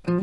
Boys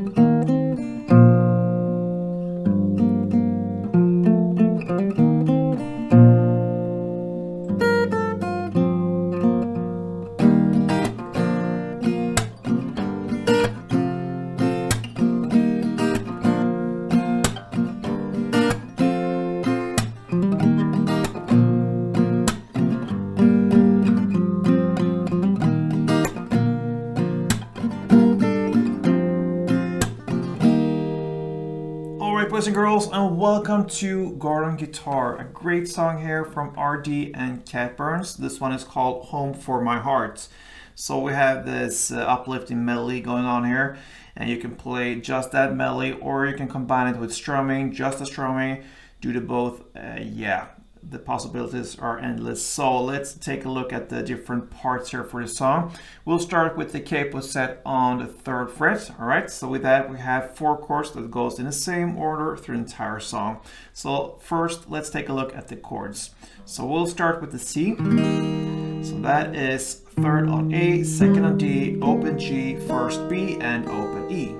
and girls, and welcome to Garden Guitar, a great song here from ArrDee and Cat Burns. This one is called Home for My Heart. So we have this uplifting melody going on here, and you can play just that melody, or you can combine it with strumming, just the strumming, do the both. Yeah, the possibilities are endless. So let's take a look at the different parts here for the song. We'll start with the capo set on the 3rd fret. All right, so with that we have 4 chords that goes in the same order through the entire song. So first let's take a look at the chords. So we'll start with the C. So that is 3rd on A, 2nd on D, open G, 1st B, and open E.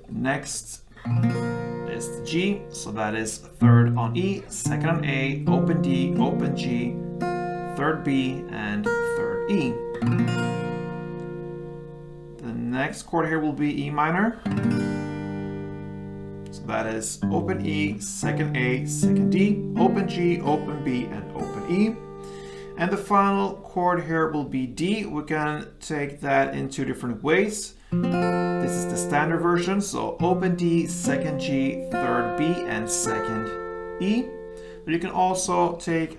Next is the G, so that is 3rd on E, 2nd on A, open D, open G, 3rd B, and 3rd E. The next chord here will be E minor, so that is open E, 2nd A, 2nd D, open G, open B, and open E. And the final chord here will be D. We can take that in 2 different ways. This is the standard version, so open D, 2nd G, 3rd B, and 2nd E. But you can also take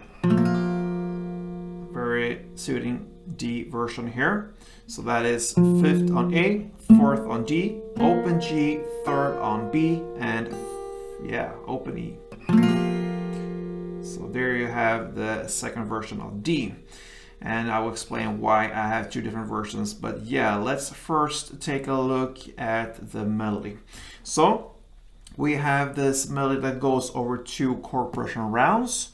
very suiting D version here. So that is 5th on A, 4th on D, open G, 3rd on B, and yeah, open E. So there you have the second version of D. And I will explain why I have 2 different versions. But yeah, let's first take a look at the melody. So we have this melody that goes over 2 chord progression rounds.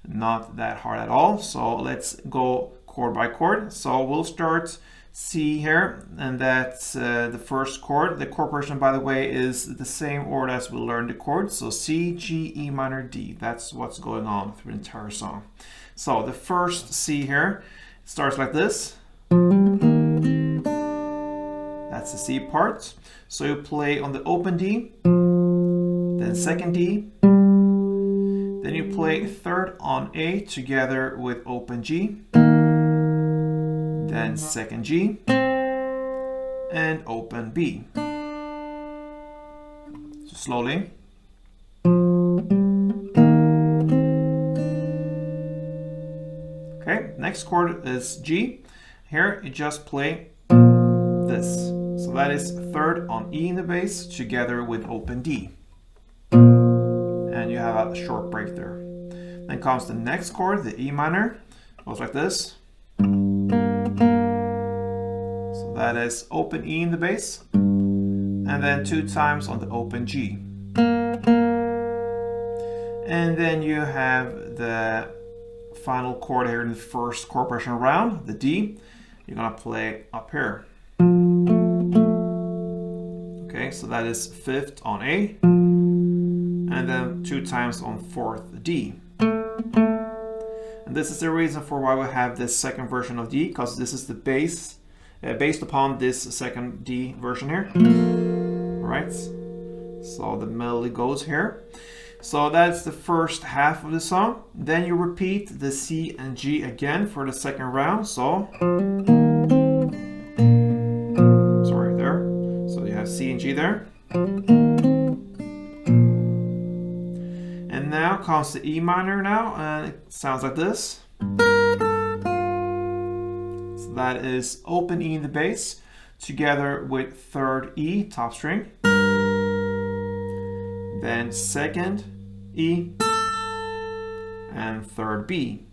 Not that hard at all. So let's go chord by chord. So we'll start C here, and that's the first chord. The chord progression, by the way, is the same order as we learned the chords. So C, G, E minor, D. That's what's going on through the entire song. So the first C here starts like this. That's the C part. So you play on the open D, then 2nd D, then you play 3rd on A together with open G, then 2nd G, and open B. So slowly. Okay, next chord is G. Here you just play this. So that is 3rd on E in the bass together with open D. And you have a short break there. Then comes the next chord, the E minor. Goes like this. So that is open E in the bass. And then 2 times on the open G. And then you have the final chord here in the first chord progression round, the D. You're gonna play up here. Okay, so that is 5th on A, and then 2 times on 4th D. And this is the reason for why we have this second version of D, because this is the bass, based upon this 2nd D version here. All right, so the melody goes here. So that's the first half of the song. Then you repeat the C and G again for the second round. So, sorry there. So you have C and G there. And now comes the E minor now, and it sounds like this. So that is open E in the bass together with 3rd E, top string. Then 2nd E and 3rd B.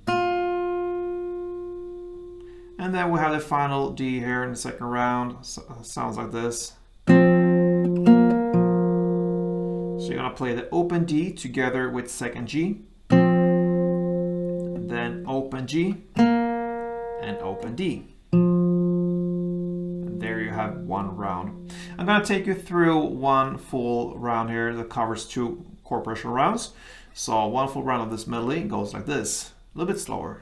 And then we have the final D here in the second round. So, sounds like this. So you're gonna play the open D together with 2nd G, then open G and open D. And there there you have one round. I'm going to take you through one full round here that covers 2 chord progression rounds. So one full round of this medley goes like this, a little bit slower.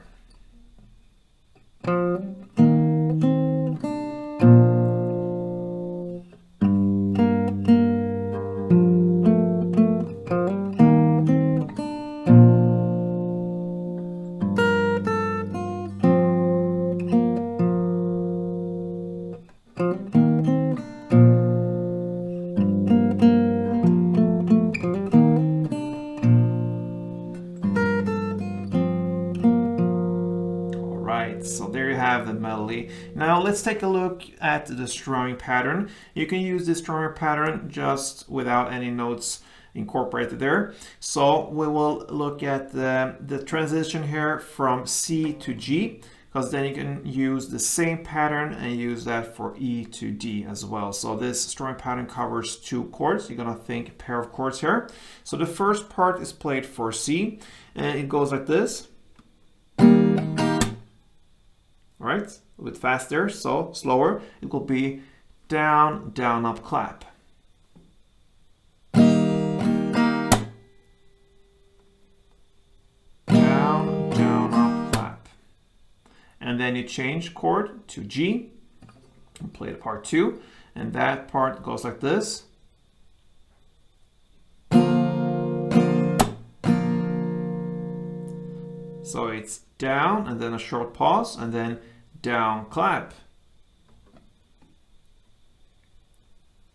So there you have the melody. Now let's take a look at the strumming pattern. You can use this strumming pattern just without any notes incorporated there. So we will look at the transition here from C to G, because then you can use the same pattern and use that for E to D as well. So this strumming pattern covers 2 chords. You're gonna think a pair of chords here. So the first part is played for C, and it goes like this. Right, a little bit faster, so slower. It will be down, down, up, clap. Down, down, up, clap. And then you change chord to G and play the part 2, and that part goes like this. So it's down and then a short pause and then down, clap.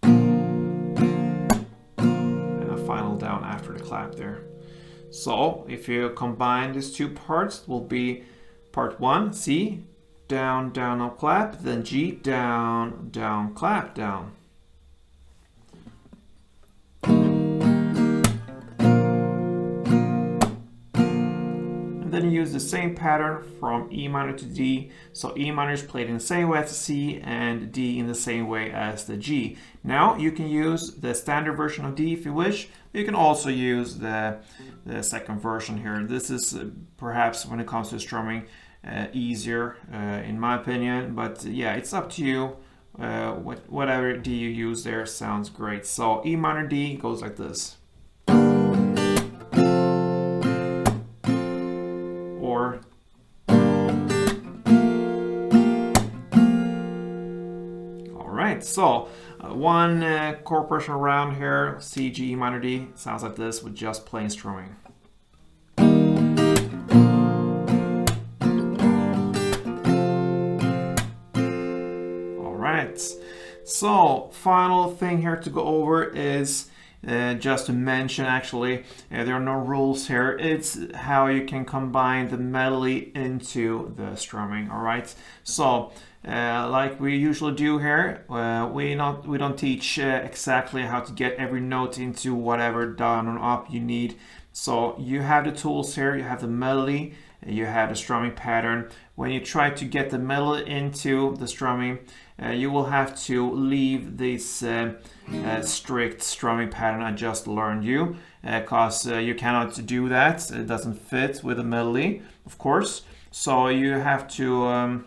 And a final down after the clap there. So if you combine these 2 parts, it will be part 1, C, down, down, up, clap, then G, down, down, clap, down. Then you use the same pattern from E minor to D. So E minor is played in the same way as the C and D in the same way as the G. Now you can use the standard version of D if you wish. You can also use the second version here. This is perhaps when it comes to strumming easier in my opinion, but yeah, it's up to you. Whatever D you use there sounds great. So E minor D goes like this. Or alright, so one chord progression around here, C, G, E minor, D, sounds like this with just plain strumming. Alright, so final thing here to go over is just to mention, actually, there are no rules here. It's how you can combine the melody into the strumming. All right. So, like we usually do here, we don't teach exactly how to get every note into whatever down and up you need. So you have the tools here. You have the melody. You have the strumming pattern. When you try to get the melody into the strumming, you will have to leave this strict strumming pattern I just learned you, because you cannot do that. It doesn't fit with the melody, of course. So you have to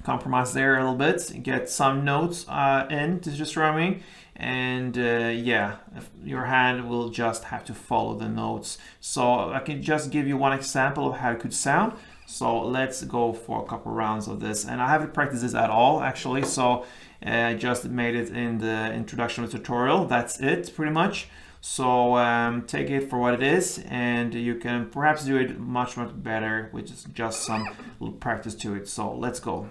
compromise there a little bit, get some notes into the strumming, and yeah, your hand will just have to follow the notes. So I can just give you one example of how it could sound. So let's go for a couple rounds of this, and I haven't practiced this at all actually, so I just made it in the introduction of the tutorial. That's it pretty much. So take it for what it is, and you can perhaps do it much better with just some little practice to it. So let's go.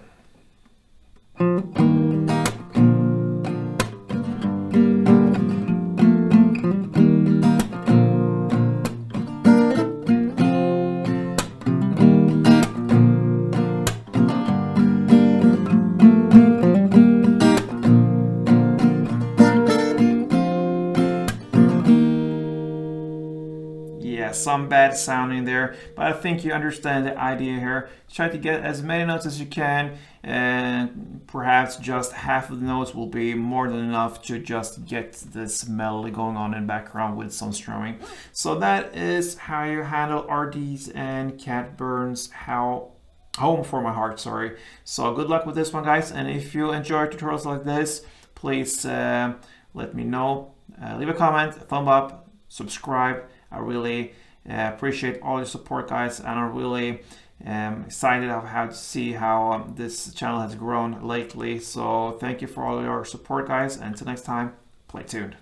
Some bad sounding there, but I think you understand the idea here. Try to get as many notes as you can, and perhaps just half of the notes will be more than enough to just get this melody going on in the background with some strumming. So that is how you handle ArrDees and cat burns, how Home for My Heart, sorry. So good luck with this one, guys. And if you enjoy tutorials like this, please let me know. Leave a comment, a thumb up, subscribe. I really appreciate all your support, guys, and I'm really excited of how to see how this channel has grown lately. So thank you for all your support, guys, and until next time, play tuned.